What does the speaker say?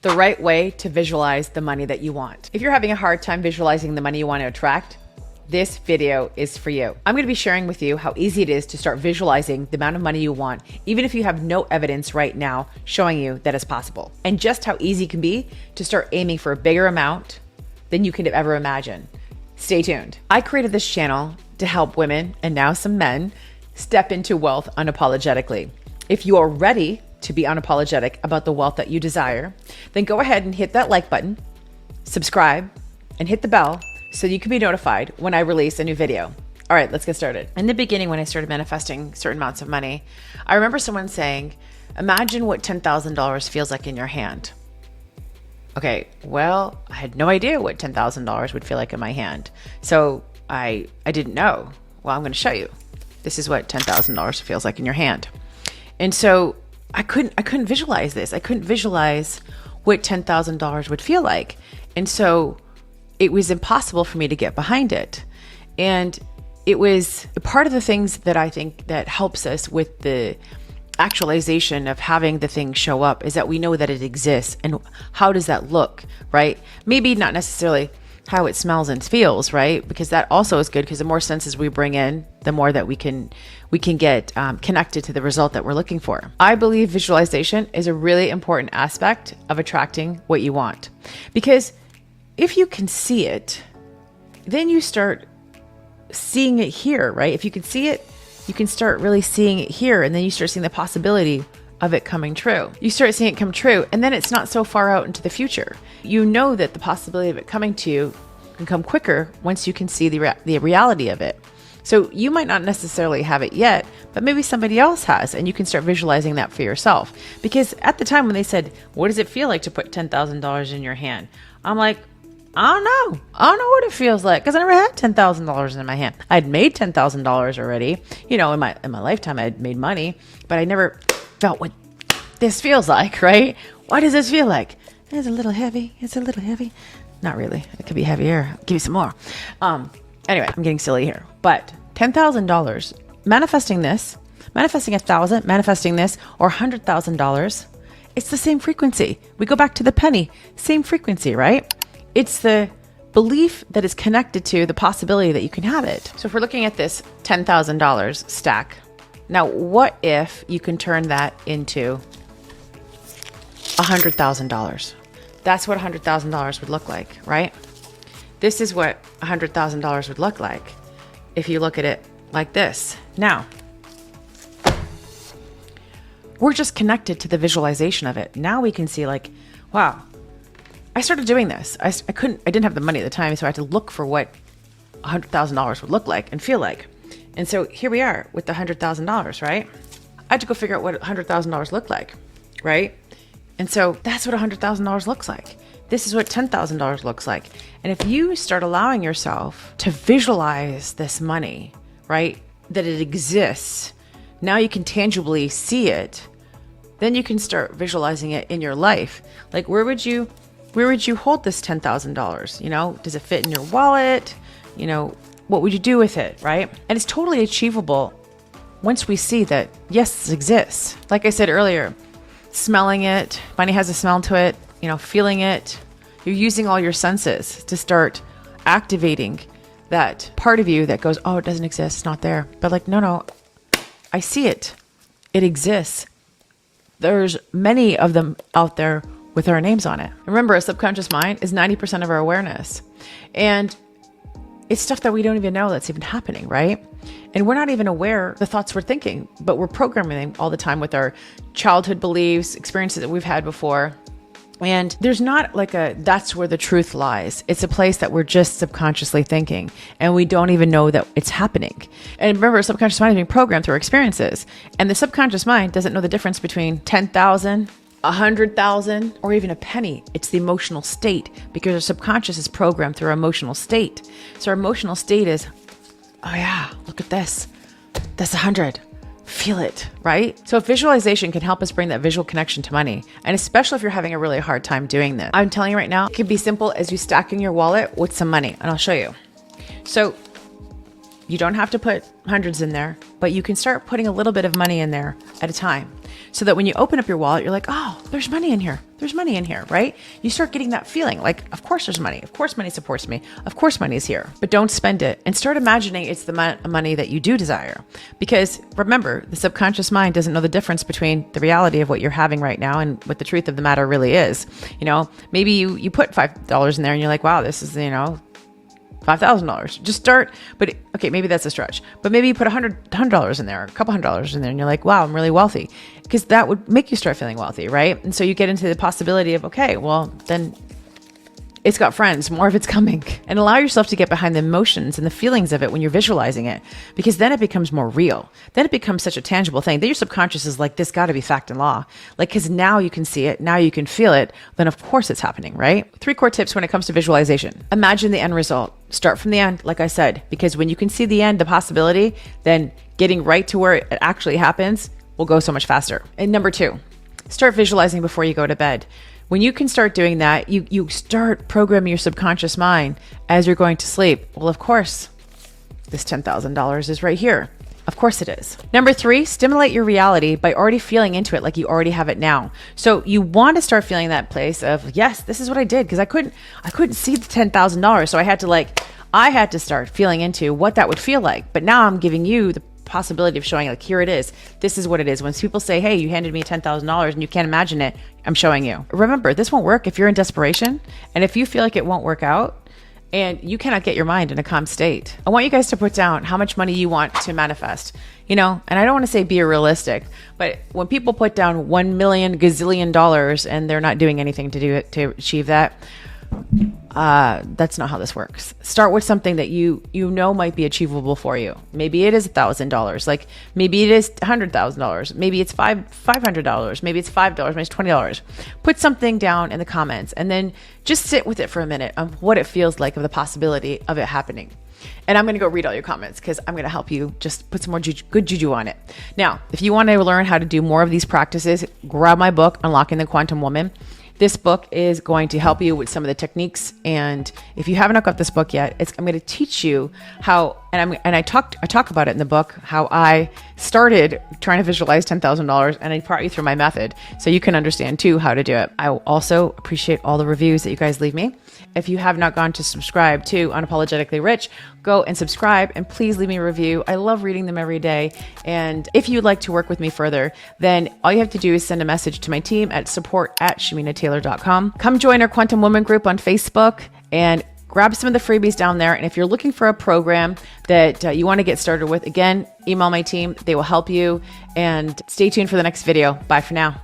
The right way to visualize the money that you want. If you're having a hard time visualizing the money you want to attract, this video is for you. I'm going to be sharing with you how easy it is to start visualizing the amount of money you want, even if you have no evidence right now showing you that it's possible, and just how easy it can be to start aiming for a bigger amount than you could have ever imagined. Stay tuned. I created this channel to help women, and now some men, step into wealth unapologetically. If you are ready to be unapologetic about the wealth that you desire, then go ahead and hit that like button, subscribe, and hit the bell so you can be notified when I release a new video. All right, let's get started. In the beginning, when I started manifesting certain amounts of money, I remember someone saying, imagine what $10,000 feels like in your hand. Okay, well, I had no idea what $10,000 would feel like in my hand. So I didn't know. Well, I'm going to show you. This is what $10,000 feels like in your hand. And so I couldn't visualize this. I couldn't visualize what $10,000 would feel like. And so it was impossible for me to get behind it. And it was part of the things that I think that helps us with the actualization of having the thing show up is that we know that it exists. And how does that look, right? Maybe not necessarily how it smells and feels, right? Because that also is good, because the more senses we bring in, the more that we can get connected to the result that we're looking for. I believe visualization is a really important aspect of attracting what you want, because if you can see it, then you start seeing it here, right? If you can see it, you can start really seeing it here, and then you start seeing the possibility of it coming true. You start seeing it come true, and then it's not so far out into the future. You know that the possibility of it coming to you can come quicker once you can see the reality of it. So you might not necessarily have it yet, but maybe somebody else has, and you can start visualizing that for yourself. Because at the time when they said, what does it feel like to put $10,000 in your hand? I'm like, I don't know. I don't know what it feels like, because I never had $10,000 in my hand. I'd made $10,000 already. You know, in my lifetime, I'd made money, but I never felt what this feels like, right? What does this feel like? It's a little heavy. It's a little heavy. Not really. It could be heavier. I'll give you some more. Anyway, I'm getting silly here. But $10,000, manifesting 1,000, manifesting this, or $100,000, it's the same frequency. We go back to the penny, same frequency, right? It's the belief that is connected to the possibility that you can have it. So if we're looking at this $10,000 stack, now what if you can turn that into $100,000? That's what $100,000 would look like, right? This is what $100,000 would look like if you look at it like this. Now, we're just connected to the visualization of it. Now we can see, like, wow, I started doing this. I didn't have the money at the time, so I had to look for what $100,000 would look like and feel like. And so here we are with the $100,000, right? I had to go figure out what $100,000 looked like, right? And so that's what $100,000 looks like. This is what $10,000 looks like. And if you start allowing yourself to visualize this money, right, that it exists, now you can tangibly see it, then you can start visualizing it in your life. Like, where would you hold this $10,000? You know, does it fit in your wallet? You know, what would you do with it, right? And it's totally achievable once we see that, yes, it exists. Like I said earlier, smelling it, money has a smell to it, you know, feeling it. You're using all your senses to start activating that part of you that goes, oh, it doesn't exist, it's not there. But like, no, I see it. It exists. There's many of them out there with our names on it. Remember, a subconscious mind is 90% of our awareness. And it's stuff that we don't even know that's even happening, right? And we're not even aware of the thoughts we're thinking, but we're programming them all the time with our childhood beliefs, experiences that we've had before. And there's not like that's where the truth lies. It's a place that we're just subconsciously thinking, and we don't even know that it's happening. And remember, subconscious mind is being programmed through our experiences. And the subconscious mind doesn't know the difference between 10,000, 100,000, or even a penny. It's the emotional state, because our subconscious is programmed through our emotional state. So our emotional state is, oh yeah, look at this. That's 100. Feel it, right? So if visualization can help us bring that visual connection to money, and especially if you're having a really hard time doing this, I'm telling you right now, it can be simple as you stacking your wallet with some money, and I'll show you. So you don't have to put hundreds in there, but you can start putting a little bit of money in there at a time. so that when you open up your wallet, you're like, oh, there's money in here. There's money in here, right? You start getting that feeling like, of course there's money. Of course money supports me. Of course money is here. But don't spend it, and start imagining it's the money that you do desire. Because remember, the subconscious mind doesn't know the difference between the reality of what you're having right now and what the truth of the matter really is. Maybe you put $5 in there and you're like, wow, this is, $5,000. Just start, but okay, maybe that's a stretch. But maybe you put $100 in there, a couple $100 in there, and you're like, wow, I'm really wealthy, because that would make you start feeling wealthy, right? And so you get into the possibility of, okay, well, then it's got friends, more of it's coming. And allow yourself to get behind the emotions and the feelings of it when you're visualizing it, because then it becomes more real. Then it becomes such a tangible thing. Then your subconscious is like, this got to be fact and law. Like, because now you can see it, now you can feel it, then of course it's happening, right? 3 core tips when it comes to visualization. Imagine the end result. Start from the end, like I said, because when you can see the end, the possibility, then getting right to where it actually happens will go so much faster. And number 2, start visualizing before you go to bed. When you can start doing that, you start programming your subconscious mind as you're going to sleep. Well, of course, this $10,000 is right here. Of course it is. Number 3, stimulate your reality by already feeling into it like you already have it now. So you want to start feeling that place of, yes, this is what I did, because I couldn't see the $10,000. So I had to start feeling into what that would feel like. But now I'm giving you the possibility of showing, like, here it is. This is what it is. When people say, hey, you handed me $10,000 and you can't imagine it, I'm showing you. Remember, this won't work if you're in desperation. And if you feel like it won't work out and you cannot get your mind in a calm state, I want you guys to put down how much money you want to manifest. And I don't want to say be realistic, but when people put down $1 million gazillion dollars and they're not doing anything to achieve that, that's not how this works. Start with something that you might be achievable for you. Maybe it is $1,000. Like, maybe it is $100,000. Maybe it's $500. Maybe it's $5. Maybe it's $20. Put something down in the comments, and then just sit with it for a minute of what it feels like, of the possibility of it happening. And I'm going to go read all your comments, because I'm going to help you just put some more good juju on it. Now, if you want to learn how to do more of these practices, grab my book, Unlocking the Quantum Woman. This book is going to help you with some of the techniques. And if you haven't got this book yet, I'm going to teach you how, and I talk about it in the book, how I started trying to visualize $10,000, and I brought you through my method so you can understand too how to do it. I also appreciate all the reviews that you guys leave me. If you have not gone to subscribe to Unapologetically Rich, go and subscribe, and please leave me a review. I love reading them every day. And if you'd like to work with me further, then all you have to do is send a message to my team at support@shaminataylor.com. Come join our Quantum Woman group on Facebook and grab some of the freebies down there. And if you're looking for a program that you want to get started with, again, email my team. They will help you. And stay tuned for the next video. Bye for now.